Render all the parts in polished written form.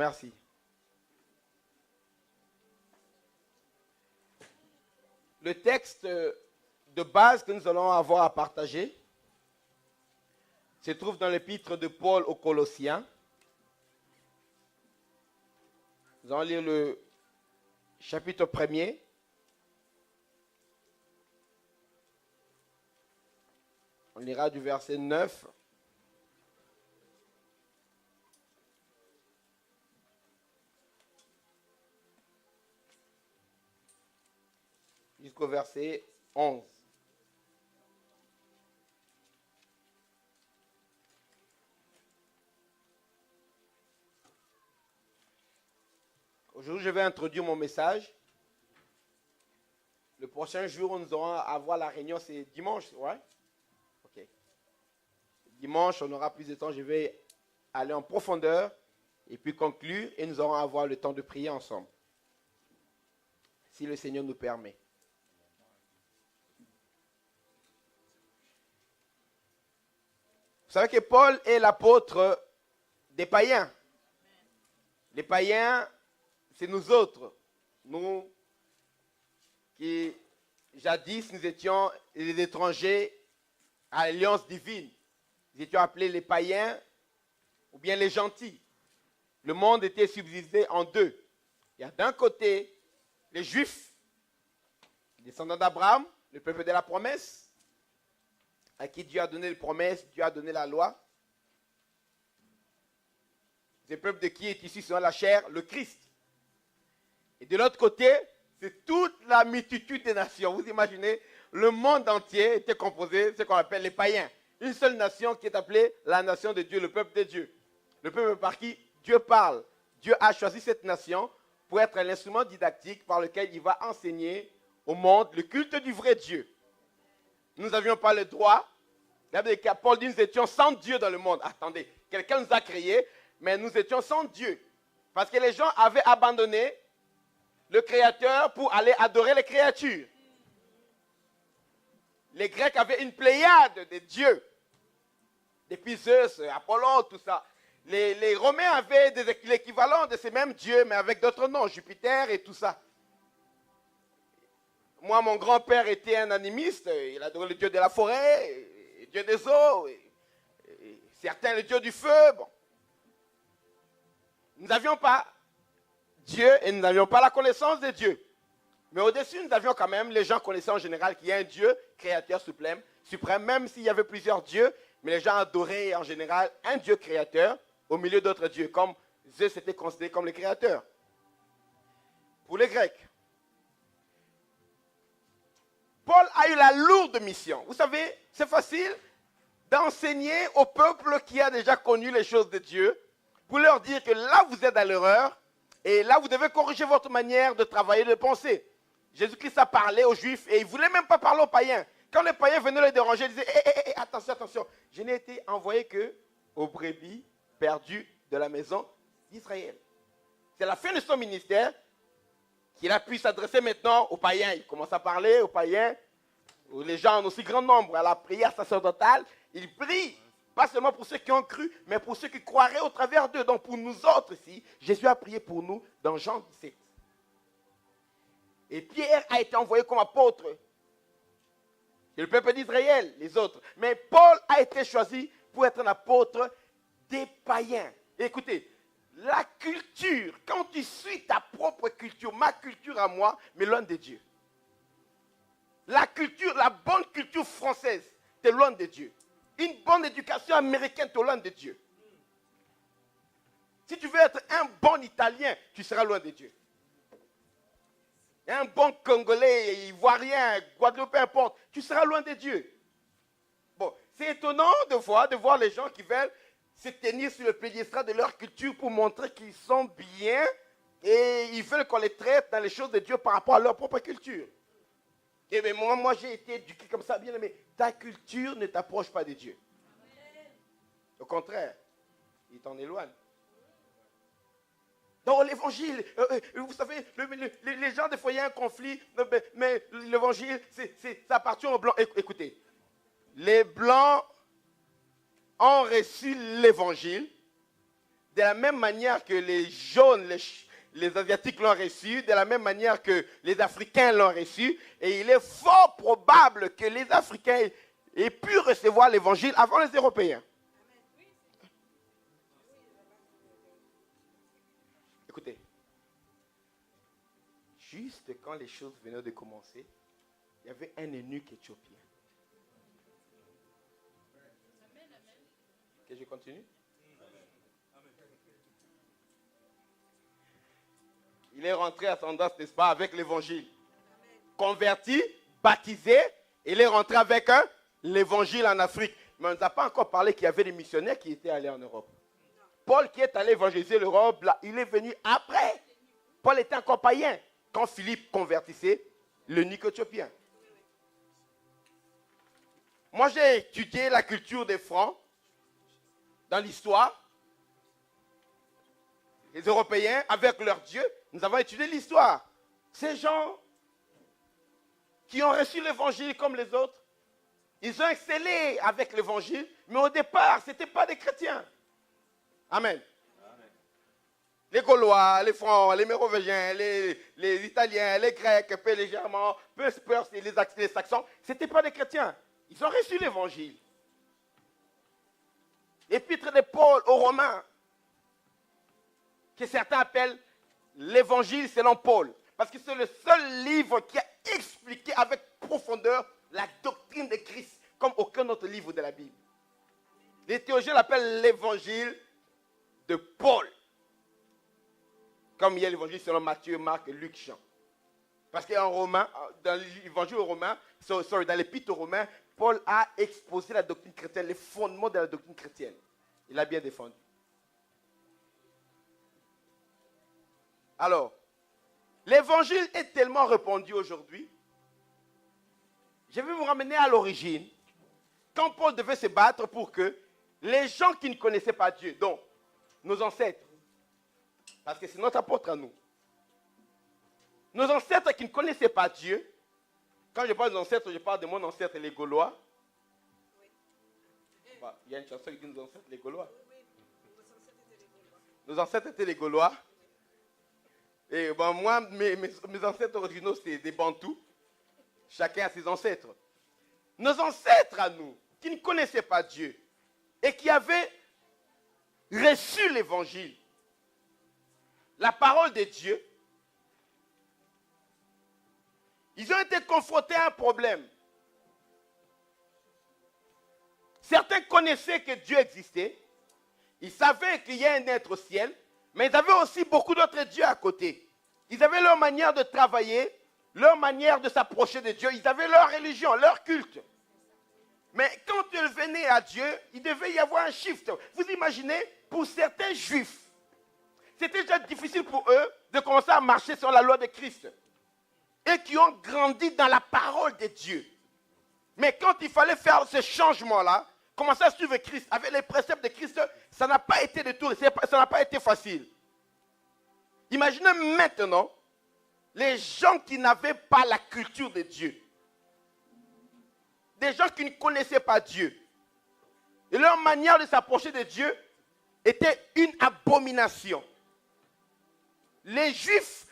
Merci. Le texte de base que nous allons avoir à partager se trouve dans l'épître de Paul aux Colossiens. Nous allons lire le chapitre 1er. On lira du verset 9 jusqu'au verset 11. Aujourd'hui, je vais introduire mon message. Le prochain jour où nous aurons à avoir la réunion, c'est dimanche, ouais? Ok. Dimanche, on aura plus de temps. Je vais aller en profondeur et puis conclure et nous aurons à avoir le temps de prier ensemble. Si le Seigneur nous permet. Vous savez que Paul est l'apôtre des païens. Les païens, c'est nous autres. Nous qui, jadis, nous étions les étrangers à l'alliance divine. Nous étions appelés les païens ou bien les gentils. Le monde était subdivisé en deux. Il y a d'un côté les Juifs, descendants d'Abraham, le peuple de la promesse, à qui Dieu a donné les promesses, Dieu a donné la loi. C'est le peuple de qui est issu selon la chair, le Christ. Et de l'autre côté, c'est toute la multitude des nations. Vous imaginez, le monde entier était composé de ce qu'on appelle les païens. Une seule nation qui est appelée la nation de Dieu, le peuple de Dieu. Le peuple par qui Dieu parle. Dieu a choisi cette nation pour être l'instrument didactique par lequel il va enseigner au monde le culte du vrai Dieu. Nous n'avions pas le droit. Paul dit, nous étions sans Dieu dans le monde. Attendez, quelqu'un nous a créés, mais nous étions sans Dieu. Parce que les gens avaient abandonné le Créateur pour aller adorer les créatures. Les Grecs avaient une pléiade de dieux. Depuis Zeus, Apollon, tout ça. Les Romains avaient l'équivalent de ces mêmes dieux, mais avec d'autres noms, Jupiter et tout ça. Moi, mon grand-père était un animiste. Il adorait le dieu de la forêt, le dieu des eaux, et certains le dieu du feu. Bon. Nous n'avions pas Dieu et nous n'avions pas la connaissance de Dieu. Mais au-dessus, nous avions quand même, les gens connaissaient en général qu'il y a un Dieu créateur suprême, même s'il y avait plusieurs dieux, mais les gens adoraient en général un Dieu créateur au milieu d'autres dieux, comme Zeus était considéré comme le créateur. Pour les Grecs, Paul a eu la lourde mission. Vous savez, c'est facile d'enseigner au peuple qui a déjà connu les choses de Dieu, pour leur dire que là, vous êtes à l'erreur, et là, vous devez corriger votre manière de travailler, de penser. Jésus-Christ a parlé aux Juifs, et il ne voulait même pas parler aux païens. Quand les païens venaient les déranger, ils disaient, attention, attention, je n'ai été envoyé qu'aux brebis perdues de la maison d'Israël. C'est la fin de son ministère qu'il a pu s'adresser maintenant aux païens. Il commence à parler aux païens, les gens en aussi grand nombre, à la prière sacerdotale. Il prie, pas seulement pour ceux qui ont cru, mais pour ceux qui croiraient au travers d'eux. Donc pour nous autres ici, Jésus a prié pour nous dans Jean 17. Et Pierre a été envoyé comme apôtre. Et le peuple d'Israël, les autres. Mais Paul a été choisi pour être un apôtre des païens. Et écoutez, La culture, quand tu suis ta propre culture, ma culture à moi, m'éloigne de Dieu. La culture, la bonne culture française, t'éloigne de Dieu. Une bonne éducation américaine t'éloigne de Dieu. Si tu veux être un bon Italien, tu seras loin de Dieu. Un bon Congolais, Ivoirien, Guadeloupe, peu importe, tu seras loin de Dieu. Bon, c'est étonnant de voir les gens qui veulent se tenir sur le piédestal de leur culture pour montrer qu'ils sont bien et ils veulent qu'on les traite dans les choses de Dieu par rapport à leur propre culture. Et bien moi j'ai été éduqué comme ça, bien aimé. Ta culture ne t'approche pas de Dieu. Au contraire, il t'en éloigne. Dans l'évangile, vous savez, les gens, des fois, il y a un conflit, mais l'évangile, ça appartient aux blancs. Écoutez, les blancs ont reçu l'évangile de la même manière que les jaunes, les asiatiques l'ont reçu, de la même manière que les Africains l'ont reçu. Et il est fort probable que les Africains aient pu recevoir l'évangile avant les Européens. Écoutez, juste quand les choses venaient de commencer, il y avait un eunuque éthiopien. Que je continue? Il est rentré à Sandas, n'est-ce pas, avec l'évangile. Converti, baptisé, il est rentré avec l'évangile en Afrique. Mais on ne nous a pas encore parlé qu'il y avait des missionnaires qui étaient allés en Europe. Paul qui est allé évangéliser l'Europe, là, il est venu après. Paul était encore païen quand Philippe convertissait l'eunuque éthiopien. Moi, j'ai étudié la culture des Francs dans l'histoire. Les Européens, avec leur Dieu, nous avons étudié l'histoire. Ces gens qui ont reçu l'évangile comme les autres, ils ont excellé avec l'évangile, mais au départ, ce n'étaient pas des chrétiens. Amen. Les Gaulois, les Francs, les Mérovingiens, les Italiens, les Grecs, les Germains, les Saxons, ce n'étaient pas des chrétiens. Ils ont reçu l'évangile. L'épître de Paul aux Romains, que certains appellent l'évangile selon Paul, parce que c'est le seul livre qui a expliqué avec profondeur la doctrine de Christ, comme aucun autre livre de la Bible. Les théologiens l'appellent l'évangile de Paul. Comme il y a l'évangile selon Matthieu, Marc, Luc, Jean. Parce qu'en Romain, dans l'évangile aux Romains, dans l'épître aux Romains, Paul a exposé la doctrine chrétienne, les fondements de la doctrine chrétienne. Il a bien défendu. Alors, l'évangile est tellement répandu aujourd'hui. Je vais vous ramener à l'origine. Quand Paul devait se battre pour que les gens qui ne connaissaient pas Dieu, donc nos ancêtres, parce que c'est notre apôtre à nous, nos ancêtres qui ne connaissaient pas Dieu, quand je parle des ancêtres, je parle de mon ancêtre, les Gaulois. Bah, il y a une chanson qui dit nos ancêtres, les Gaulois. Nos ancêtres étaient les Gaulois. Et bon, moi, mes ancêtres originaux, c'est des Bantous. Chacun a ses ancêtres. Nos ancêtres à nous, qui ne connaissaient pas Dieu et qui avaient reçu l'évangile, la parole de Dieu, ils ont été confrontés à un problème. Certains connaissaient que Dieu existait. Ils savaient qu'il y a un être au ciel. Mais ils avaient aussi beaucoup d'autres dieux à côté. Ils avaient leur manière de travailler, leur manière de s'approcher de Dieu. Ils avaient leur religion, leur culte. Mais quand ils venaient à Dieu, il devait y avoir un shift. Vous imaginez, pour certains juifs, c'était déjà difficile pour eux de commencer à marcher sur la loi de Christ. Et qui ont grandi dans la parole de Dieu. Mais quand il fallait faire ce changement-là, commencer à suivre Christ, avec les préceptes de Christ, ça n'a pas été de tout, ça n'a pas été facile. Imaginez maintenant les gens qui n'avaient pas la culture de Dieu. Des gens qui ne connaissaient pas Dieu. Et leur manière de s'approcher de Dieu était une abomination. Les Juifs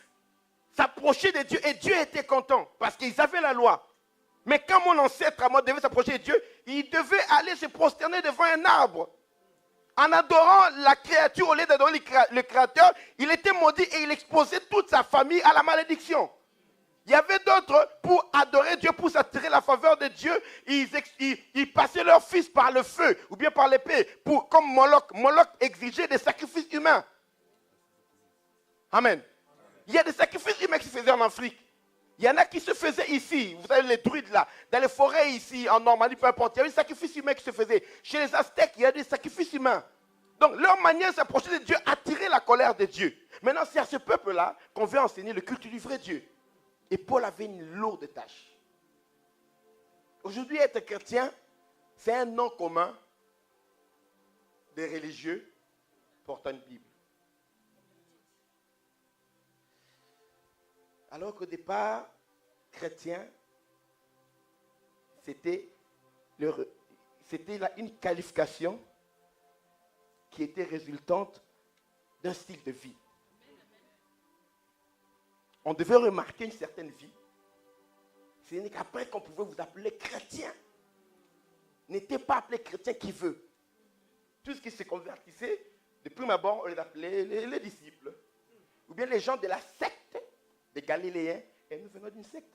s'approchaient de Dieu et Dieu était content parce qu'ils avaient la loi. Mais quand mon ancêtre à moi devait s'approcher de Dieu, il devait aller se prosterner devant un arbre en adorant la créature au lieu d'adorer le Créateur, il était maudit et il exposait toute sa famille à la malédiction. Il y avait d'autres, pour adorer Dieu, pour s'attirer la faveur de Dieu, ils passaient leur fils par le feu ou bien par l'épée, comme Moloch. Moloch exigeait des sacrifices humains. Amen. Il y a des sacrifices humains qui se faisaient en Afrique. Il y en a qui se faisaient ici. Vous savez, les druides là, dans les forêts ici, en Normandie, peu importe. Il y avait des sacrifices humains qui se faisaient. Chez les Aztèques, il y a des sacrifices humains. Donc, leur manière de s'approcher de Dieu attirait la colère de Dieu. Maintenant, c'est à ce peuple-là qu'on veut enseigner le culte du vrai Dieu. Et Paul avait une lourde tâche. Aujourd'hui, être chrétien, c'est un nom commun des religieux portant une Bible. Alors qu'au départ, chrétien, c'était une qualification qui était résultante d'un style de vie. On devait remarquer une certaine vie. Ce n'est qu'après qu'on pouvait vous appeler chrétien. N'était pas appelé chrétien qui veut. Tout ce qui se convertissait, de prime abord, on les appelait les disciples. Ou bien les gens de la secte des Galiléens. Et nous venons d'une secte.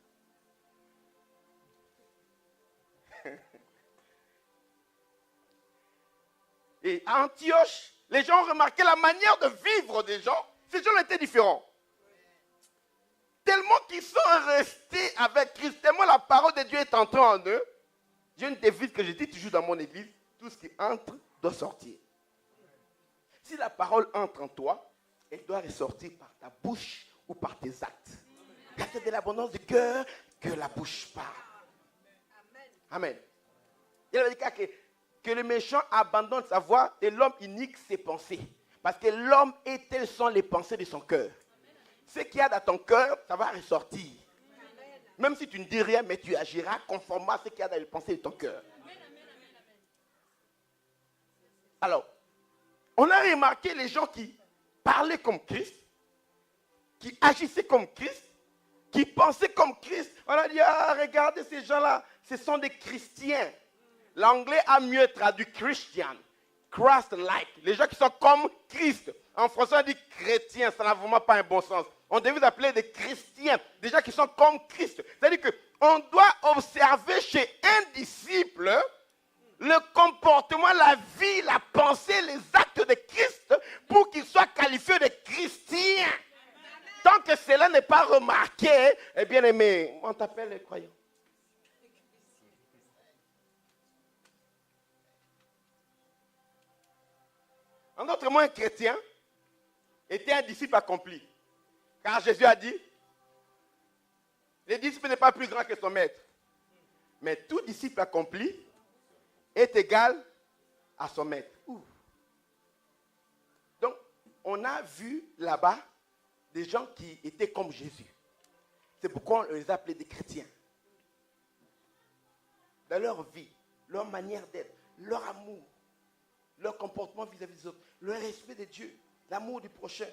Et à Antioche, les gens ont remarqué la manière de vivre des gens. Ces gens étaient différents. Tellement qu'ils sont restés avec Christ, tellement la parole de Dieu est entrée en eux. J'ai une devise que je dis toujours dans mon église, tout ce qui entre doit sortir. Si la parole entre en toi, elle doit ressortir par ta bouche ou par tes actes. Car c'est de l'abondance du cœur que la bouche parle. Amen. Il a dit que le méchant abandonne sa voix et l'homme inique ses pensées. Parce que l'homme et telles sont les pensées de son cœur. Ce qu'il y a dans ton cœur, ça va ressortir. Même si tu ne dis rien, mais tu agiras conformément à ce qu'il y a dans les pensées de ton cœur. Alors, on a remarqué les gens qui parlaient comme Christ, qui agissaient comme Christ, qui pensaient comme Christ. On a dit, ah, regardez ces gens-là, ce sont des chrétiens. L'anglais a mieux traduit Christian, Christ-like. Les gens qui sont comme Christ. En français, on dit chrétien, ça n'a vraiment pas un bon sens. On devait les appeler des chrétiens, des gens qui sont comme Christ. C'est-à-dire qu'on doit observer chez un disciple le comportement, la vie, la pensée, les actes de Christ pour qu'il soit qualifié de chrétien. Tant que cela n'est pas remarqué, eh bien aimé, on t'appelle les croyants. En d'autres mots, un chrétien était un disciple accompli. Car Jésus a dit, le disciple n'est pas plus grand que son maître. Mais tout disciple accompli est égal à son maître. Donc, on a vu là-bas des gens qui étaient comme Jésus. C'est pourquoi on les appelait des chrétiens. Dans leur vie, leur manière d'être, leur amour, leur comportement vis-à-vis des autres, le respect de Dieu, l'amour du prochain.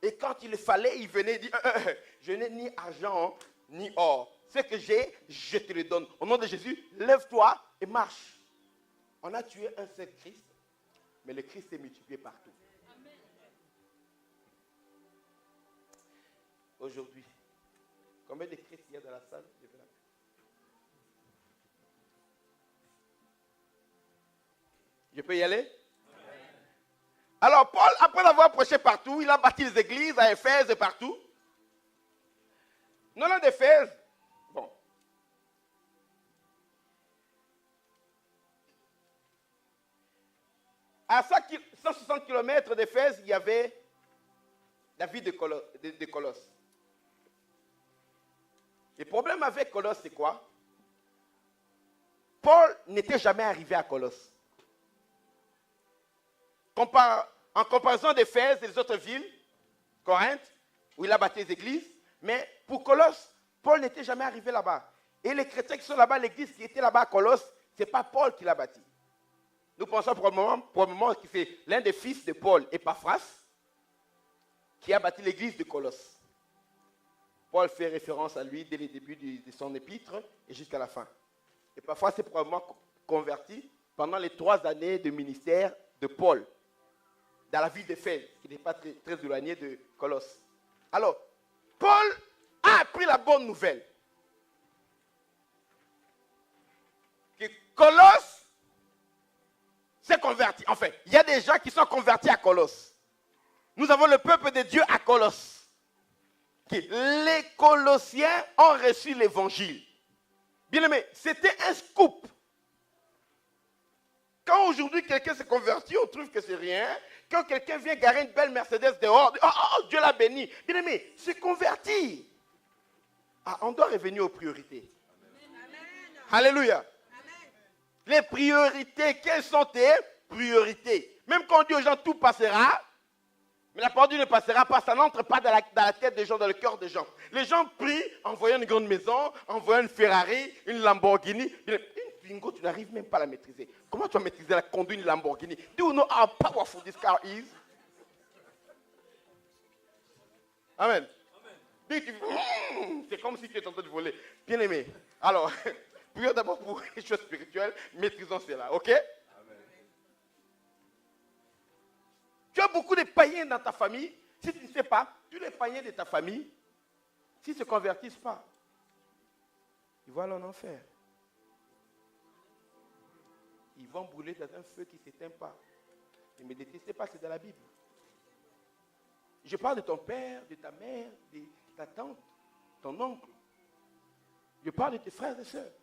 Et quand il le fallait, il venait et dit, je n'ai ni argent, ni or. Ce que j'ai, je te le donne. Au nom de Jésus, lève-toi et marche. On a tué un seul Christ, mais le Christ est multiplié partout. Amen. Aujourd'hui, combien de Christ il y a dans la salle? Je peux y aller? Alors Paul, après avoir prêché partout, il a bâti les églises à Éphèse et partout. Non, d'Éphèse, bon. À 160 km d'Éphèse, il y avait la ville de Colosse. Le problème avec Colosse, c'est quoi? Paul n'était jamais arrivé à Colosse. En comparaison d'Éphèse et des autres villes, Corinthe, où il a bâti les églises, mais pour Colosse, Paul n'était jamais arrivé là-bas. Et les chrétiens qui sont là-bas, l'église qui était là-bas à Colosse, ce n'est pas Paul qui l'a bâti. Nous pensons probablement que c'est l'un des fils de Paul, Épaphras, qui a bâti l'église de Colosse. Paul fait référence à lui dès le début de son épître et jusqu'à la fin. Épaphras s'est probablement converti pendant les 3 années de ministère de Paul, dans la ville d'Éphèse, qui n'est pas très, très éloignée de Colosse. Alors, Paul a appris la bonne nouvelle. Que Colosse s'est converti. Enfin, il y a des gens qui sont convertis à Colosse. Nous avons le peuple de Dieu à Colosse. Les Colossiens ont reçu l'évangile. Bien aimé, c'était un scoop. Quand aujourd'hui quelqu'un se convertit, on trouve que c'est rien. Quand quelqu'un vient garer une belle Mercedes dehors, Dieu l'a béni. Bien aimé, se convertir. Ah, on doit revenir aux priorités. Amen. Alléluia. Amen. Les priorités, quelles sont tes priorités? Même quand on dit aux gens tout passera, mais la parole de Dieu ne passera pas, ça n'entre pas dans la tête des gens, dans le cœur des gens. Les gens prient en voyant une grande maison, en voyant une Ferrari, une Lamborghini. Une Twingo, tu n'arrives même pas à la maîtriser. Comment tu vas maîtriser la conduite d'une Lamborghini? Do you know how powerful this car is? Amen. C'est comme si tu étais en train de voler. Bien aimé. Alors, prions d'abord pour les choses spirituelles, maîtrisons cela, ok? Tu as beaucoup de païens dans ta famille. Si tu ne sais pas, tous les païens de ta famille, s'ils ne se convertissent pas, ils vont aller en enfer. Ils vont brûler dans un feu qui ne s'éteint pas. Ne me détestez pas, c'est dans la Bible. Je parle de ton père, de ta mère, de ta tante, ton oncle. Je parle de tes frères et sœurs.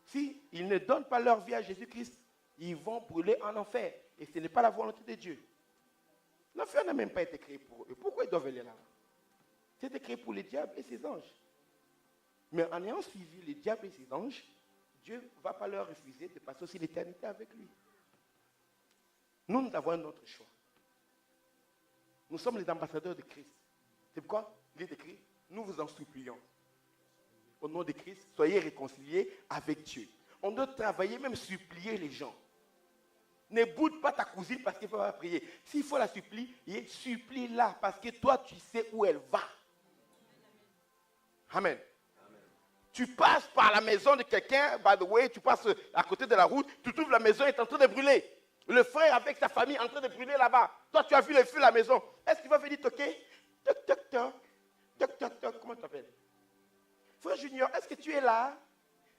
Si ils ne donnent pas leur vie à Jésus-Christ, ils vont brûler en enfer. Et ce n'est pas la volonté de Dieu. L'enfer n'a même pas été créé pour eux. Pourquoi ils doivent aller là? C'était créé pour les diables et ses anges. Mais en ayant suivi les diables et ses anges, Dieu ne va pas leur refuser de passer aussi l'éternité avec lui. Nous avons un autre choix. Nous sommes les ambassadeurs de Christ. C'est pourquoi il est écrit, nous vous en supplions. Au nom de Christ, soyez réconciliés avec Dieu. On doit travailler, même supplier les gens. Ne boude pas ta cousine parce qu'il faut pas prier. S'il faut la supplier, supplie-la parce que toi, tu sais où elle va. Amen. Tu passes par la maison de quelqu'un, by the way, tu passes à côté de la route, tu trouves la maison est en train de brûler. Le frère avec sa famille en train de brûler là-bas. Toi, tu as vu le feu de la maison. Est-ce qu'il va venir toquer? Toc, toc, toc. Toc, toc, toc. Comment tu t'appelles? Frère Junior, est-ce que tu es là?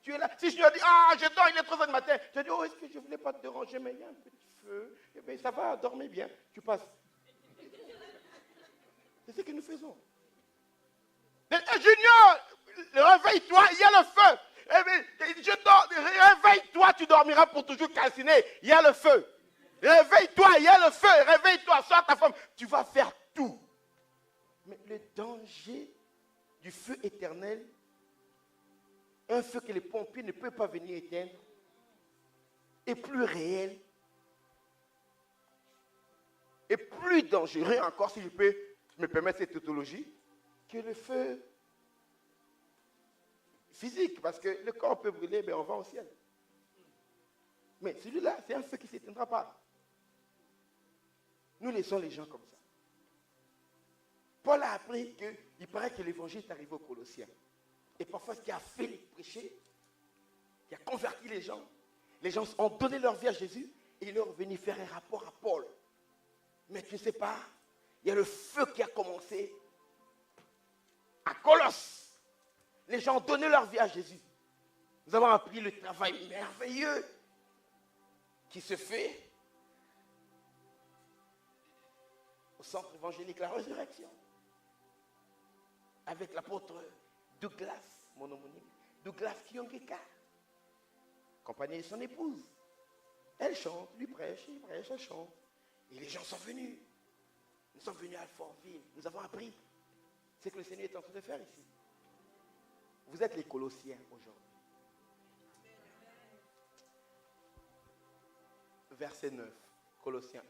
Tu es là. Si Junior dit, je dors, il est 3h du matin. Je dis, est-ce que je ne voulais pas te déranger, mais il y a un petit feu. Eh bien, ça va, dormez bien. Tu passes. C'est ce que nous faisons. Junior, réveille-toi, il y a le feu. Eh bien, je dors, réveille-toi, tu dormiras pour toujours calciné. Il y a le feu. Réveille-toi, il y a le feu. Réveille-toi, sois ta femme. Tu vas faire tout. Mais le danger du feu éternel, un feu que les pompiers ne peuvent pas venir éteindre, est plus réel et plus dangereux encore, si je peux me permettre cette tautologie, que le feu physique, parce que le corps peut brûler, mais on va au ciel. Mais celui-là, c'est un feu qui ne s'éteindra pas. Nous laissons les gens comme ça. Paul a appris qu'il paraît que l'évangile est arrivé aux Colossiens. Et parfois, ce qui a fait les prêcher, qui a converti les gens ont donné leur vie à Jésus et ils sont venus faire un rapport à Paul. Mais tu ne sais pas, il y a le feu qui a commencé à Colosse. Les gens ont donné leur vie à Jésus. Nous avons appris le travail merveilleux qui se fait au centre évangélique La Résurrection avec l'apôtre Douglas, mon homonyme, Douglas Kyongeka, accompagné de son épouse. Elle chante, lui prêche, il prêche, elle chante. Et les gens sont venus. Nous sommes venus à Alfortville. Nous avons appris ce que le Seigneur est en train de faire ici. Vous êtes les Colossiens aujourd'hui. Verset 9, Colossiens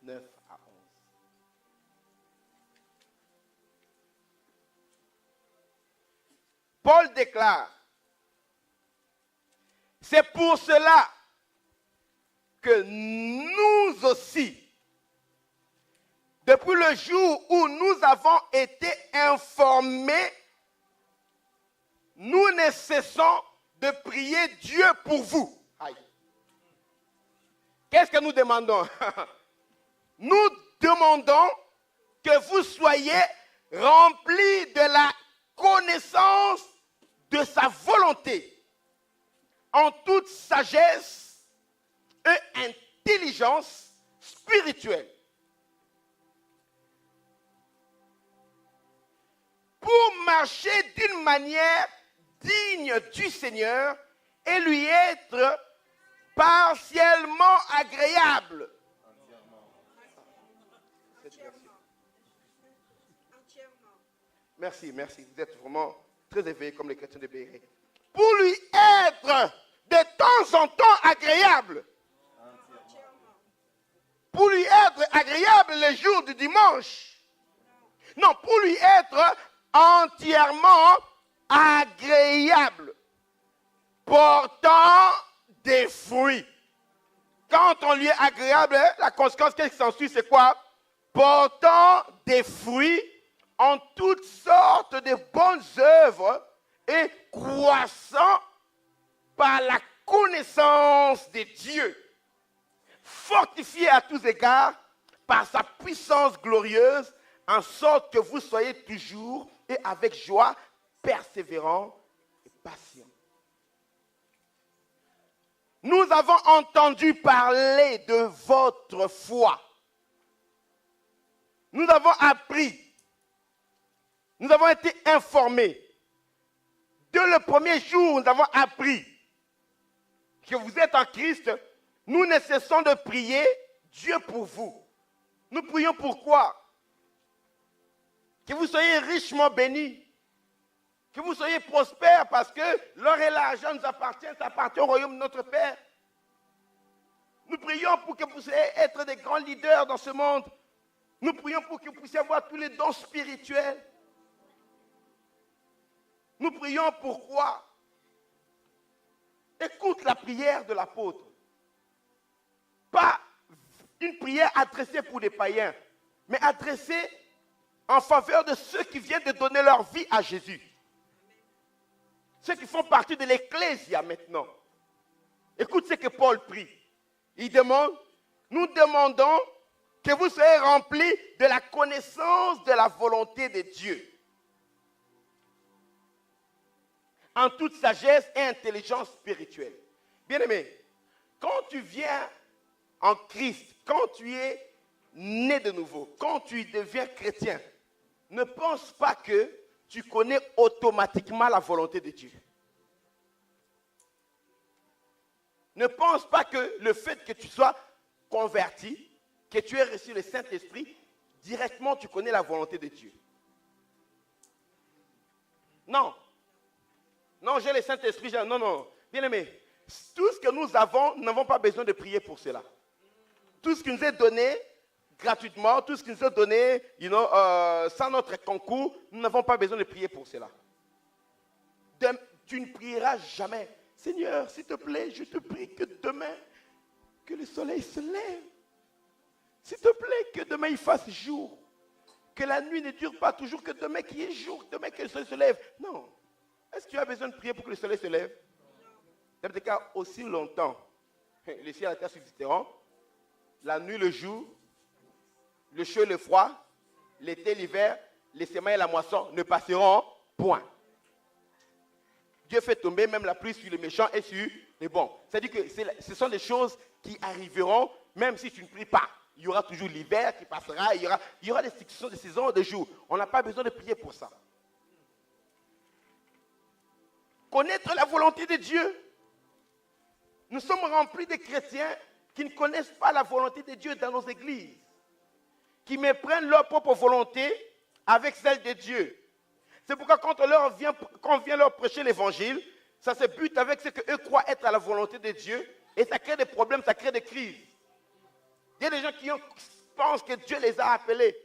1, 9 à 11. Paul déclare, c'est pour cela que nous aussi, depuis le jour où nous avons été informés, nous ne cessons de prier Dieu pour vous. Aïe. Qu'est-ce que nous demandons? Nous demandons que vous soyez remplis de la connaissance de sa volonté, en toute sagesse et intelligence spirituelle, pour marcher d'une manière digne du Seigneur et lui être partiellement agréable. Merci, merci. Vous êtes vraiment très éveillés comme les chrétiens de Béret. Pour lui être de temps en temps agréable. Pour lui être agréable les jours du dimanche. Non, pour lui être entièrement agréable. Portant des fruits. Quand on lui est agréable, la conséquence qui s'ensuit, c'est quoi? Portant des fruits en toutes sortes de bonnes œuvres et croissant par la connaissance de Dieu, fortifié à tous égards par sa puissance glorieuse, en sorte que vous soyez toujours et avec joie, persévérants et patients. Nous avons entendu parler de votre foi. Nous avons appris. Nous avons été informés. Dès le premier jour, nous avons appris que vous êtes en Christ. Nous ne cessons de prier Dieu pour vous. Nous prions pourquoi? Que vous soyez richement bénis. Que vous soyez prospères parce que l'or et l'argent nous appartiennent, ça appartient au royaume de notre Père. Nous prions pour que vous puissiez être des grands leaders dans ce monde. Nous prions pour que vous puissiez avoir tous les dons spirituels. Nous prions pourquoi? Écoute la prière de l'apôtre. Pas une prière adressée pour des païens, mais adressée en faveur de ceux qui viennent de donner leur vie à Jésus. Ceux qui font partie de l'Ecclésia maintenant. Écoute ce que Paul prie. Il demande, nous demandons que vous soyez remplis de la connaissance de la volonté de Dieu. En toute sagesse et intelligence spirituelle. Bien-aimé, quand tu viens en Christ, quand tu es né de nouveau, quand tu deviens chrétien, ne pense pas que tu connais automatiquement la volonté de Dieu. Ne pense pas que le fait que tu sois converti, que tu aies reçu le Saint-Esprit, directement tu connais la volonté de Dieu. Non. Non, j'ai le Saint-Esprit. Non. Bien aimé, tout ce que nous avons, nous n'avons pas besoin de prier pour cela. Tout ce qui nous est donné gratuitement, tout ce qui nous est donné, sans notre concours, nous n'avons pas besoin de prier pour cela. Tu ne prieras jamais. Seigneur, s'il te plaît, je te prie que demain, que le soleil se lève. S'il te plaît, que demain il fasse jour. Que la nuit ne dure pas toujours, que demain qu'il y ait jour, demain que le soleil se lève. Non. Est-ce que tu as besoin de prier pour que le soleil se lève? Dans des cas, aussi longtemps, les cieux et la terre subsisteront, la nuit, le jour, le chaud et le froid, l'été, l'hiver, les semailles et la moisson ne passeront point. Dieu fait tomber même la pluie sur les méchants et sur les bons. C'est-à-dire que ce sont des choses qui arriveront même si tu ne pries pas. Il y aura toujours l'hiver qui passera, il y aura des saisons, des jours. On n'a pas besoin de prier pour ça. Connaître la volonté de Dieu. Nous sommes remplis de chrétiens qui ne connaissent pas la volonté de Dieu dans nos églises. Qui méprennent leur propre volonté avec celle de Dieu. C'est pourquoi quand on vient leur prêcher l'évangile, ça se bute avec ce qu'eux croient être à la volonté de Dieu et ça crée des problèmes, ça crée des crises. Il y a des gens qui pensent que Dieu les a appelés.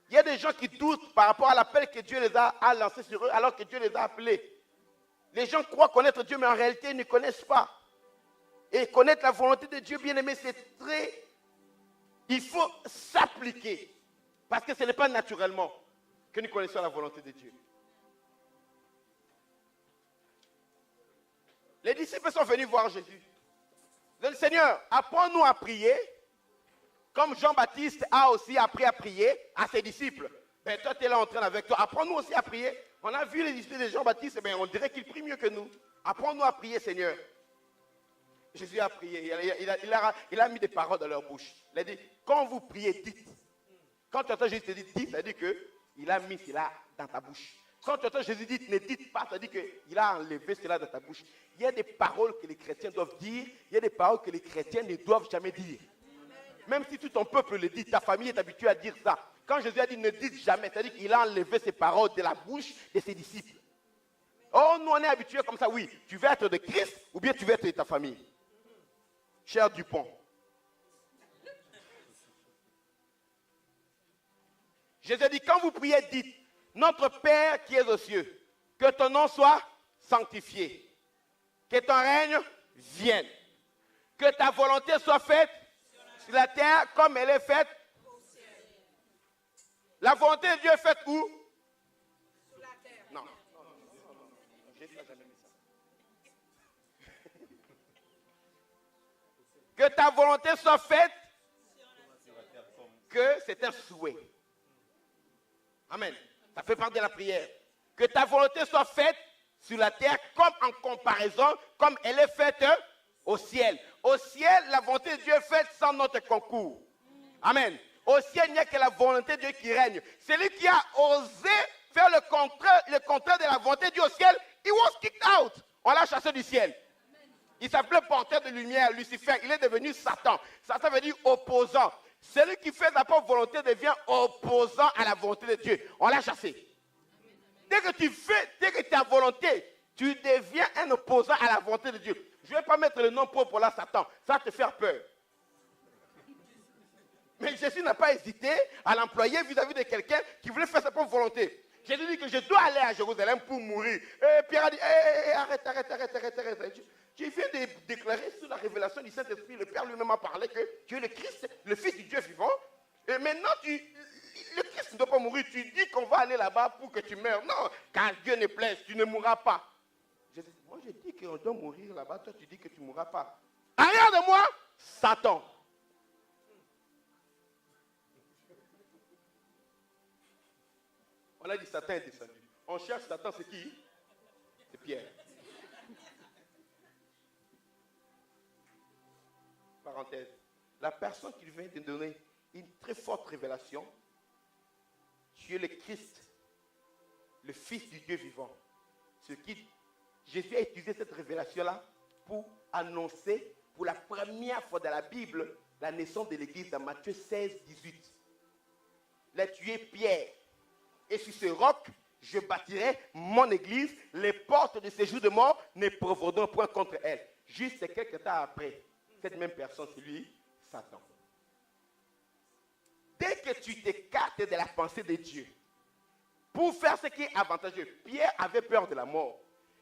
Il y a des gens qui doutent par rapport à l'appel que Dieu les a lancé sur eux alors que Dieu les a appelés. Les gens croient connaître Dieu mais en réalité ils ne connaissent pas. Et connaître la volonté de Dieu, bien aimé, c'est très... Il faut s'appliquer. Parce que ce n'est pas naturellement que nous connaissons la volonté de Dieu. Les disciples sont venus voir Jésus. Le Seigneur, apprends-nous à prier, comme Jean-Baptiste a aussi appris à prier à ses disciples. Ben, toi, tu es là en train avec toi. Apprends-nous aussi à prier. On a vu les disciples de Jean-Baptiste, ben, on dirait qu'il prie mieux que nous. Apprends-nous à prier, Seigneur. Jésus a prié. Il a mis des paroles dans leur bouche. Il a dit, quand vous priez, dites. Quand tu entends Jésus te dire, dites, ça veut dire qu'il a mis cela dans ta bouche. Quand tu entends Jésus dire, ne dites pas, ça veut dire qu'il a enlevé cela dans ta bouche. Il y a des paroles que les chrétiens doivent dire. Il y a des paroles que les chrétiens ne doivent jamais dire. Même si tout ton peuple le dit, ta famille est habituée à dire ça. Quand Jésus a dit ne dites jamais, c'est-à-dire qu'il a enlevé ces paroles de la bouche de ses disciples. Oh, nous on est habitués comme ça, oui. Tu veux être de Christ ou bien tu veux être de ta famille. Cher Dupont. Jésus a dit, quand vous priez, dites, notre Père qui est aux cieux, que ton nom soit sanctifié, que ton règne vienne, que ta volonté soit faite sur la terre comme elle est faite. La volonté de Dieu est faite où? Sur la terre. Non. Jésus n'a jamais mis ça. Que ta volonté soit faite, que c'est un souhait. Amen. Ça fait partie de la prière. Que ta volonté soit faite sur la terre comme en comparaison, comme elle est faite au ciel. Au ciel, la volonté de Dieu est faite sans notre concours. Amen. Au ciel, il n'y a que la volonté de Dieu qui règne. Celui qui a osé faire le contraire de la volonté de Dieu au ciel, he was kicked out. On l'a chassé du ciel. Il s'appelait porteur de lumière, Lucifer. Il est devenu Satan. Satan veut dire opposant. Celui qui fait sa propre volonté devient opposant à la volonté de Dieu. On l'a chassé. Dès que dès que tu as volonté, tu deviens un opposant à la volonté de Dieu. Je ne vais pas mettre le nom propre là, Satan. Ça va te faire peur. Mais Jésus n'a pas hésité à l'employer vis-à-vis de quelqu'un qui voulait faire sa propre volonté. Jésus dit que je dois aller à Jérusalem pour mourir. Et Pierre a dit, arrête. Tu viens de déclarer sous la révélation du Saint-Esprit, le Père lui-même a parlé que tu es le Christ, le Fils du Dieu vivant. Et maintenant, le Christ ne doit pas mourir. Tu dis qu'on va aller là-bas pour que tu meurs. Non, car Dieu ne plaise, tu ne mourras pas. Moi, je dis qu'on doit mourir là-bas. Toi, tu dis que tu ne mourras pas. Arrière de moi, Satan. On a dit Satan est descendu. On cherche Satan, c'est qui? C'est Pierre. Parenthèse. La personne qui vient de donner une très forte révélation, tu es le Christ, le Fils du Dieu vivant. Jésus a utilisé cette révélation-là pour annoncer pour la première fois dans la Bible la naissance de l'Église dans Matthieu 16, 18. Là, tu es Pierre. Et sur ce roc, je bâtirai mon église. Les portes de ces jours de mort ne prévaudront point contre elle. Juste quelques temps après, cette même personne, c'est lui, Satan. Dès que tu t'écartes de la pensée de Dieu, pour faire ce qui est avantageux, Pierre avait peur de la mort.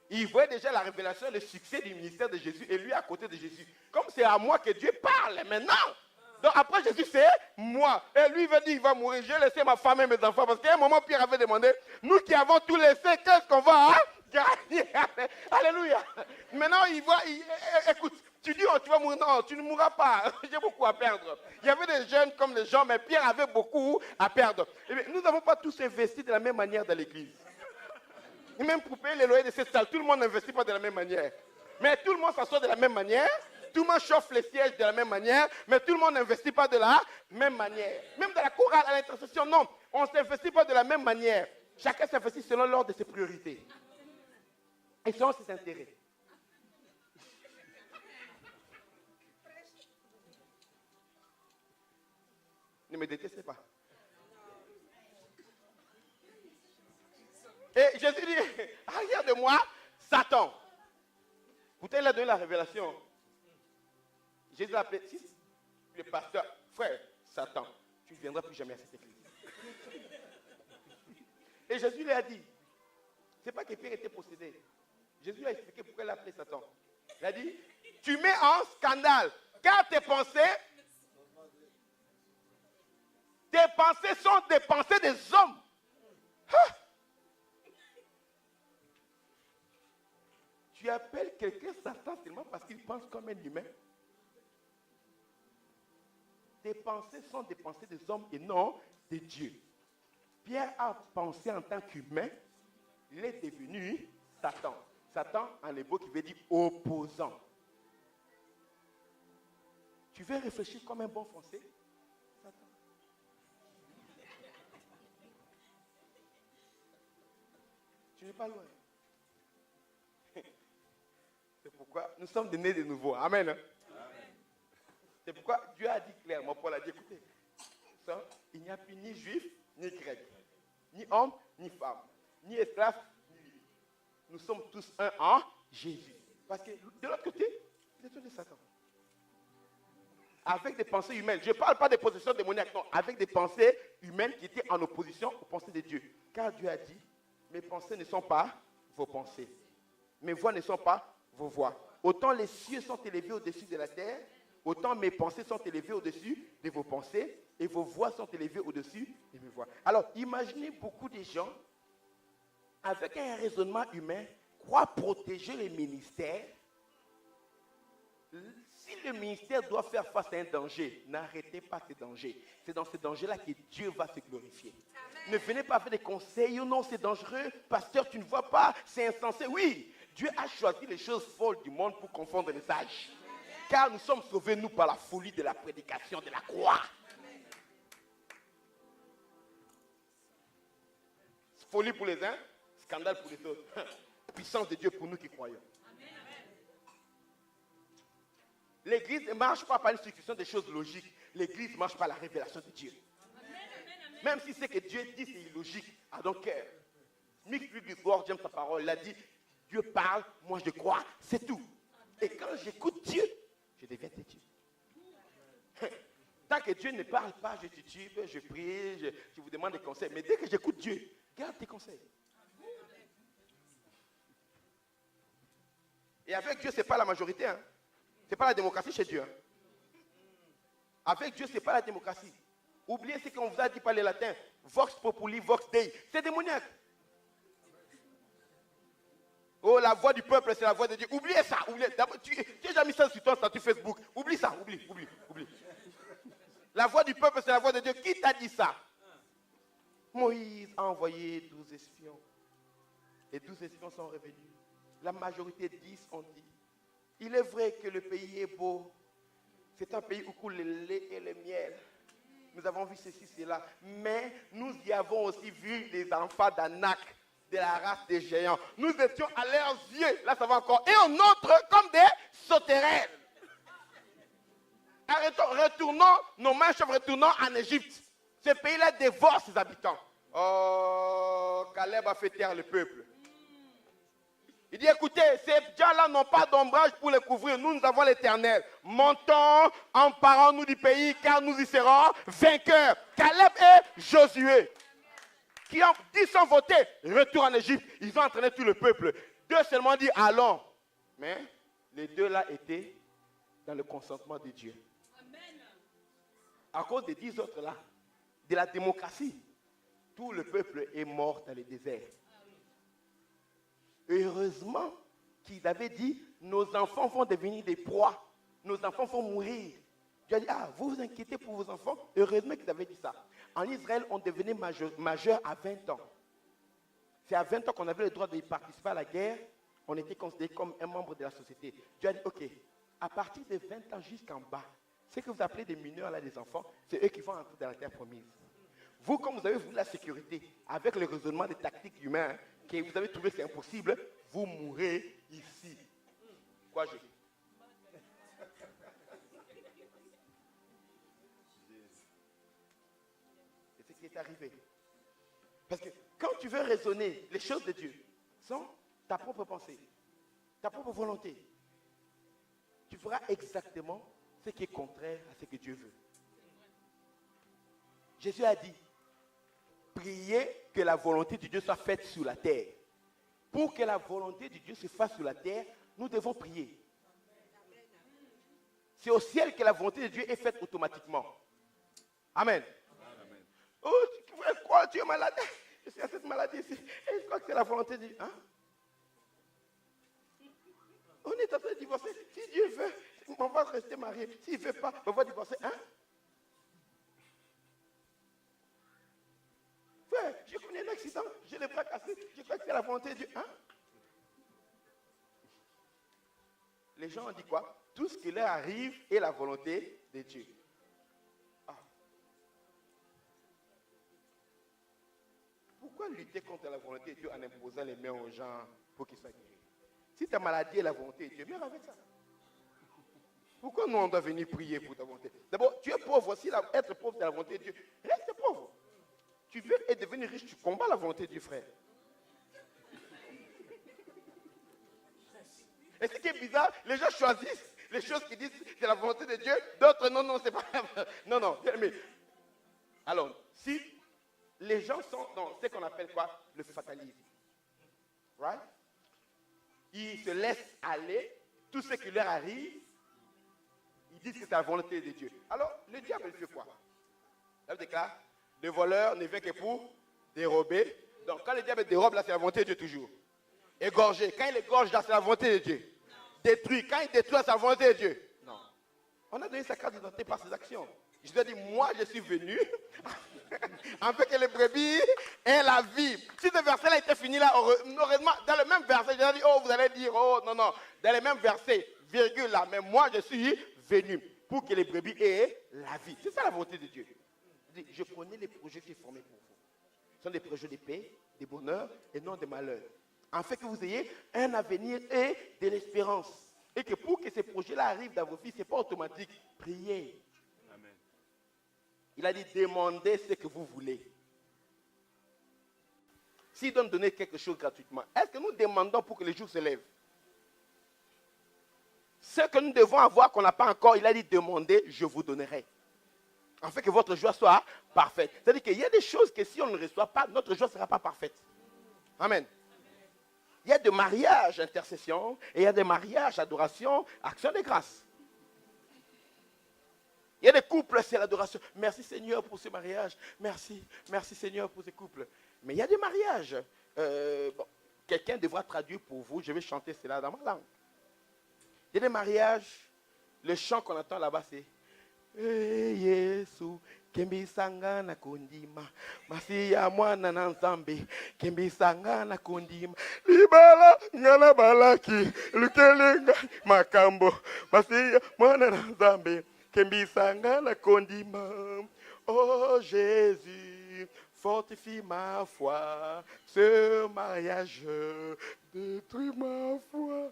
Il voyait déjà la révélation, le succès du ministère de Jésus et lui à côté de Jésus. Comme c'est à moi que Dieu parle maintenant. Donc après Jésus, c'est moi. Et lui, il veut dire, il va mourir. J'ai laissé ma femme et mes enfants. Parce qu'à un moment, Pierre avait demandé, nous qui avons tout laissé, qu'est-ce qu'on va gagner? Alléluia. Maintenant, écoute, tu dis, oh, tu vas mourir. Non, tu ne mourras pas. J'ai beaucoup à perdre. Il y avait des jeunes comme les gens, mais Pierre avait beaucoup à perdre. Et bien, nous n'avons pas tous investi de la même manière dans l'église. Et même pour payer les loyers de cette salle, tout le monde n'investit pas de la même manière. Mais tout le monde s'assoit de la même manière. Tout le monde chauffe les sièges de la même manière, mais tout le monde n'investit pas de la même manière. Même dans la chorale, à l'intercession, non, on ne s'investit pas de la même manière. Chacun s'investit selon l'ordre de ses priorités. Et selon ses intérêts. Ne me détestez pas. Et Jésus dit, arrière de moi, Satan. Pourtant, il a donné la révélation. Jésus l'a appelé, si le pasteur, frère, Satan, tu ne viendras plus jamais à cette église. Et Jésus lui a dit, ce n'est pas que Pierre était possédé. Jésus lui a expliqué pourquoi il l'a appelé Satan. Il a dit, tu mets en scandale, car tes pensées sont des pensées des hommes. Ah! Tu appelles quelqu'un Satan seulement parce qu'il pense comme un humain. tes pensées sont des pensées des hommes et non de Dieu. Pierre a pensé en tant qu'humain, il est devenu Satan. Satan en hébreu qui veut dire opposant. Tu veux réfléchir comme un bon français? Satan. Tu n'es pas loin. C'est pourquoi nous sommes nés de nouveau. Amen. C'est pourquoi Dieu a dit clairement, Paul a dit, écoutez, il n'y a plus ni juif, ni grec, ni homme, ni femme, ni esclave, ni libre. Nous sommes tous un en Jésus. Parce que de l'autre côté, il est tout de Satan. Avec des pensées humaines. Je ne parle pas des possessions démoniaques, non, avec des pensées humaines qui étaient en opposition aux pensées de Dieu. Car Dieu a dit, mes pensées ne sont pas vos pensées. Mes voix ne sont pas vos voix. Autant les cieux sont élevés au-dessus de la terre, autant mes pensées sont élevées au-dessus de vos pensées et vos voix sont élevées au-dessus de mes voix. Alors, imaginez beaucoup de gens avec un raisonnement humain croient protéger les ministères. Si le ministère doit faire face à un danger, n'arrêtez pas ce danger. C'est dans ce danger-là que Dieu va se glorifier. Amen. Ne venez pas faire des conseils, oh non, c'est dangereux, pasteur, tu ne vois pas, c'est insensé. Oui, Dieu a choisi les choses folles du monde pour confondre les sages. Car nous sommes sauvés, nous, par la folie de la prédication de la croix. Folie pour les uns, scandale pour les autres. Puissance de Dieu pour nous qui croyons. L'Église ne marche pas par une succession de choses logiques. L'Église marche par la révélation de Dieu. Même si c'est que Dieu dit c'est illogique. I don't care. Mix lui l'histoire, j'aime sa parole. Il a dit, Dieu parle, moi je crois, c'est tout. Et quand j'écoute Dieu, je deviens têtu. Tant que Dieu ne parle pas, je titube, je prie, je vous demande des conseils. Mais dès que j'écoute Dieu, garde tes conseils. Et avec Dieu, ce n'est pas la majorité. Hein. Ce n'est pas la démocratie chez Dieu. Hein. Avec Dieu, ce n'est pas la démocratie. Oubliez ce qu'on vous a dit par les latins. Vox populi, vox dei. C'est démoniaque. Oh, la voix du peuple, c'est la voix de Dieu. Oubliez ça. Oubliez. Tu as déjà mis ça sur ton statut Facebook. Oublie ça. Oublie. La voix du peuple, c'est la voix de Dieu. Qui t'a dit ça? Moïse a envoyé 12 espions. Les 12 espions sont revenus. La majorité 10 ont dit, il est vrai que le pays est beau. C'est un pays où coule le lait et le miel. Nous avons vu ceci, cela. Mais nous y avons aussi vu les enfants d'Anak, de la race des géants. Nous étions à leurs yeux, là ça va encore, et on entre comme des sauterelles. Retournons, nos mains chauves, retournons en Égypte. Ce pays-là dévore ses habitants. Oh, Caleb a fait taire le peuple. Il dit, écoutez, ces gens-là n'ont pas d'ombrage pour les couvrir. Nous avons l'Éternel. Montons, emparons-nous du pays, car nous y serons vainqueurs. Caleb et Josué, qui ont 10 ont voté, retour en Égypte. Ils ont entraîné tout le peuple. 2 seulement dit, allons. Mais les 2 là étaient dans le consentement de Dieu. Amen. À cause des 10 autres là, de la démocratie, tout le peuple est mort dans le désert. Heureusement qu'il avait dit, nos enfants vont devenir des proies. Nos enfants vont mourir. Dieu a dit, vous vous inquiétez pour vos enfants? Heureusement qu'il avait dit ça. En Israël, on devenait majeur à 20 ans. C'est à 20 ans qu'on avait le droit de participer à la guerre. On était considéré comme un membre de la société. Dieu a dit, ok, à partir de 20 ans jusqu'en bas, ce que vous appelez des mineurs, là, des enfants, c'est eux qui vont entrer dans la terre promise. Vous, comme vous avez voulu la sécurité, avec le raisonnement des tactiques humaines, que vous avez trouvé c'est impossible, vous mourrez ici. Quoi, je dis? C'est ce qui est arrivé. Parce que quand tu veux raisonner les choses de Dieu, sans ta propre pensée, ta propre volonté, tu feras exactement ce qui est contraire à ce que Dieu veut. Jésus a dit, priez que la volonté de Dieu soit faite sur la terre. Pour que la volonté de Dieu se fasse sur la terre, nous devons prier. C'est au ciel que la volonté de Dieu est faite automatiquement. Amen. Amen. Oh, tu veux quoi? Tu es malade? Je suis à cette maladie ici. Et je crois que c'est la volonté de Dieu. Hein? On est en train de divorcer. Si Dieu veut, on va rester marié. S'il ne veut pas, on va divorcer. Hein? accident, j'ai les bras cassés, je crois que c'est la volonté de Dieu. Hein? Les gens ont dit quoi? Tout ce qui leur arrive est la volonté de Dieu. Ah. Pourquoi lutter contre la volonté de Dieu en imposant les mains aux gens pour qu'ils soient guéris? Si ta maladie est la volonté de Dieu, viens avec ça. Pourquoi nous on doit venir prier pour ta volonté? D'abord, tu es pauvre. Si être pauvre c'est la volonté de Dieu, reste pauvre. Tu veux devenir riche, tu combats la volonté du frère. Et ce qui est bizarre, les gens choisissent les choses qui disent c'est la volonté de Dieu, d'autres non, c'est pas. Non, mais. Alors, si les gens sont dans ce qu'on appelle quoi? Le fatalisme. Right? Ils se laissent aller, tout ce qui leur arrive, ils disent que c'est la volonté de Dieu. Alors, le diable, il fait quoi? Il déclare, le voleur ne vient que pour dérober. Donc, quand le diable dérobe, là, c'est la volonté de Dieu toujours. Égorger. Quand il égorge, là, c'est la volonté de Dieu. Détruire. Quand il détruit, c'est la volonté de Dieu. Non. On a donné sa carte d'identité par ses actions. Je lui ai dit, moi, je suis venu afin que les brebis aient la vie. Si ce verset-là était fini là, heureusement, dans le même verset, je lui ai dit, oh, vous allez dire, oh, non. Dans le même verset, virgule là, mais moi, je suis venu pour que les brebis aient la vie. C'est ça la volonté de Dieu. Je connais les projets que j'ai formés pour vous. Ce sont des projets de paix, de bonheur et non de malheur. En fait que vous ayez un avenir et de l'espérance. Et que pour que ces projets-là arrivent dans vos vies, ce n'est pas automatique. Priez. Amen. Il a dit, demandez ce que vous voulez. S'il doit nous donner quelque chose gratuitement, est-ce que nous demandons pour que les jours se lèvent? Ce que nous devons avoir qu'on n'a pas encore, il a dit, demandez, je vous donnerai. En fait que votre joie soit parfaite. C'est-à-dire qu'il y a des choses que si on ne reçoit pas, notre joie ne sera pas parfaite. Amen. Il y a des mariages intercession et il y a des mariages adoration, action de grâce. Il y a des couples, c'est l'adoration. Merci Seigneur pour ce mariage. Merci Seigneur pour ces couples. Mais il y a des mariages. Quelqu'un devra traduire pour vous. Je vais chanter cela dans ma langue. Il y a des mariages. Le chant qu'on entend là-bas, c'est Yesu, Kembisanga na kundima, Masiya mwana na nzambe, Kembisanga na kundima, Libala ngana balaki, Lukelenga makambo, Masiya mwana na nzambe, Kembisanga na kundima. Oh Jésus, fortifie ma foi, ce mariage détruit ma foi.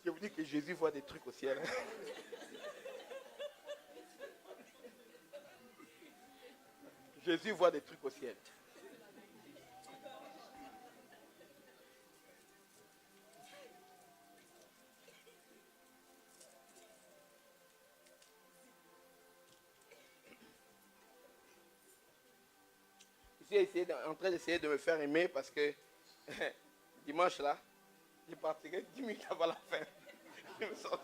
Je vous dis que Jésus voit des trucs au ciel. Jésus voit des trucs au ciel. Je suis en train d'essayer de me faire aimer parce que dimanche là, je partirai 10 minutes avant la fin. Je me sens.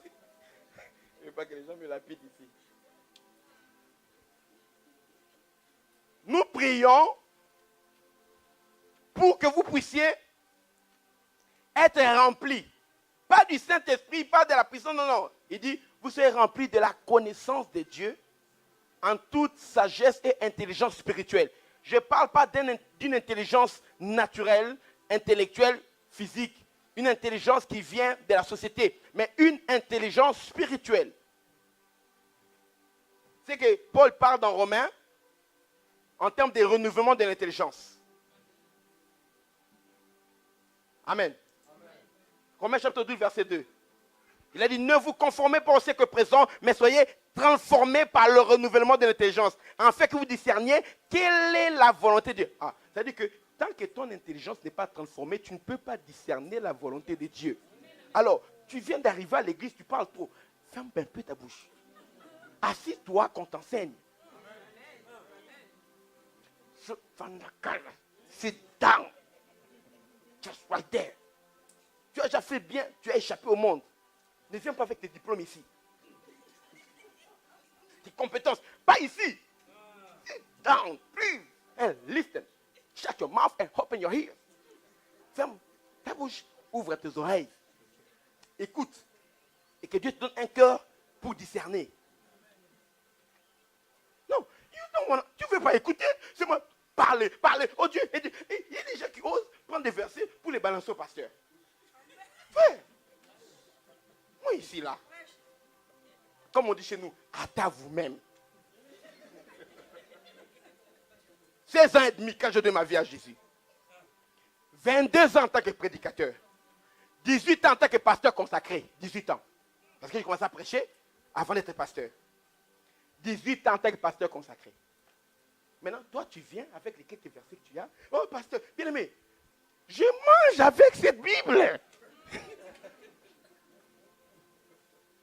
Je ne veux pas que les gens me lapident ici. Nous prions pour que vous puissiez être remplis. Pas du Saint-Esprit, pas de la puissance, non. Il dit, vous serez remplis de la connaissance de Dieu en toute sagesse et intelligence spirituelle. Je ne parle pas d'une intelligence naturelle, intellectuelle, physique. Une intelligence qui vient de la société, mais une intelligence spirituelle. C'est que Paul parle dans Romains en termes de renouvellement de l'intelligence. Amen. Romains chapitre 12, verset 2. Il a dit, ne vous conformez pas au siècle présent, mais soyez transformés par le renouvellement de l'intelligence, en fait que vous discerniez quelle est la volonté de Dieu. C'est-à-dire que tant que ton intelligence n'est pas transformée, tu ne peux pas discerner la volonté de Dieu. Alors, tu viens d'arriver à l'église, tu parles trop. Ferme un peu ta bouche. Assis-toi qu'on t'enseigne. Sit down. Just right there. Tu as déjà fait bien, tu as échappé au monde. Ne viens pas avec tes diplômes ici. Tes compétences, pas ici. Sit down, please, and listen. Shut your mouth and open your ears. Ferme ta bouche, ouvre tes oreilles. Écoute. Et que Dieu te donne un cœur pour discerner. veux pas écouter, c'est moi. Parler. Oh Dieu, il y a des gens qui osent prendre des versets pour les balancer au pasteur. Frère, moi ici, là, comme on dit chez nous, à vous-même. 16 ans et demi quand je donne ma vie à Jésus. 22 ans en tant que prédicateur. 18 ans en tant que pasteur consacré. 18 ans. Parce que j'ai commencé à prêcher avant d'être pasteur. 18 ans en tant que pasteur consacré. Maintenant, toi, tu viens avec les quelques versets que tu as. Oh, pasteur, bien aimé, je mange avec cette Bible.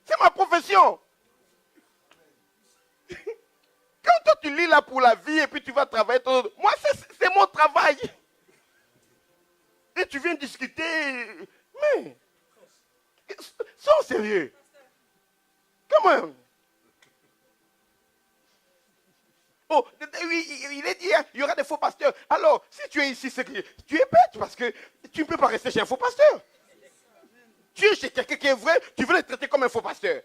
C'est ma profession. Quand toi, tu lis là pour la vie et puis tu vas travailler, moi, c'est mon travail. Et tu viens discuter. Mais, sois sérieux. Comment? Oh, oui, il est dit, il y aura des faux pasteurs. Alors, si tu es ici, c'est que tu es bête parce que tu ne peux pas rester chez un faux pasteur. Tu es chez quelqu'un qui est vrai, tu veux le traiter comme un faux pasteur.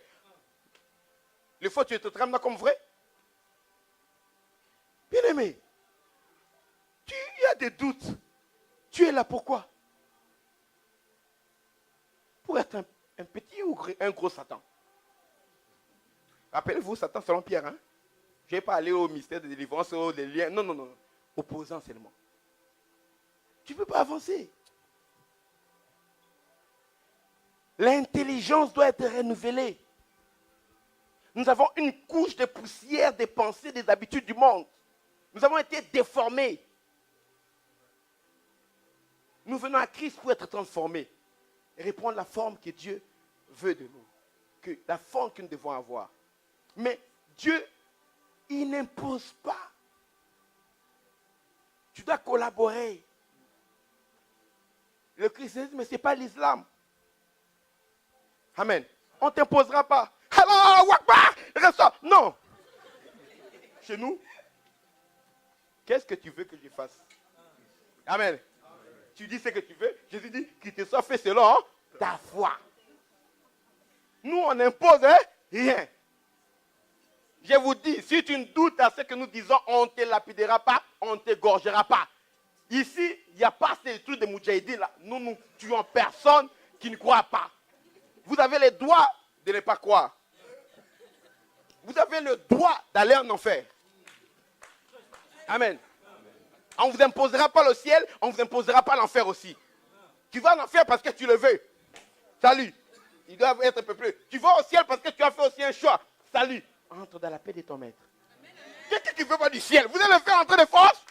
Le faux, tu te traites maintenant comme vrai. Bien aimé, il y a des doutes. Tu es là pourquoi? Pour être un petit ou un gros Satan. Rappelez-vous, Satan selon Pierre, hein? Je ne vais pas aller au mystère de délivrance, aux liens. Non. Opposant seulement. Tu ne peux pas avancer. L'intelligence doit être renouvelée. Nous avons une couche de poussière des pensées, des habitudes du monde. Nous avons été déformés. Nous venons à Christ pour être transformés et reprendre la forme que Dieu veut de nous. La forme que nous devons avoir. Mais Dieu, il n'impose pas. Tu dois collaborer. Le christianisme, ce n'est pas l'islam. Amen. On ne t'imposera pas. Alors, Wakbar, ressort. Non. Chez nous, qu'est-ce que tu veux que je fasse? Amen. Tu dis ce que tu veux. Jésus dit qu'il te soit fait selon ta foi. Nous, on n'impose rien. Je vous dis, si tu ne doutes à ce que nous disons, on ne te lapidera pas, on ne te gorgera pas. Ici, il n'y a pas ces trucs de Moudjahidine là. Nous ne tuons personne qui ne croit pas. Vous avez le droit de ne pas croire. Vous avez le droit d'aller en enfer. Amen. On ne vous imposera pas le ciel, on ne vous imposera pas l'enfer aussi. Tu vas en enfer parce que tu le veux. Salut. Il doit être un peu plus. Tu vas au ciel parce que tu as fait aussi un choix. Salut. Entre dans la paix de ton maître. Qu'est-ce que tu veux pas du ciel? Vous allez le faire entrer de force?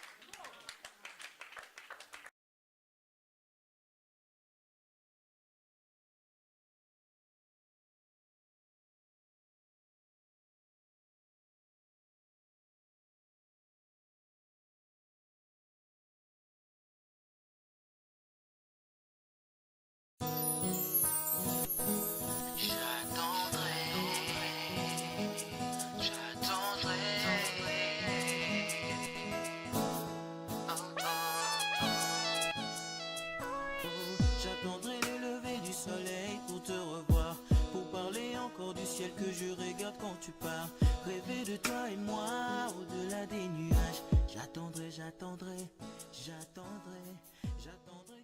J'attendrai le lever du soleil pour te revoir, pour parler encore du ciel que je regarde quand tu pars. Rêver de toi et moi au-delà des nuages. J'attendrai, j'attendrai, j'attendrai, j'attendrai.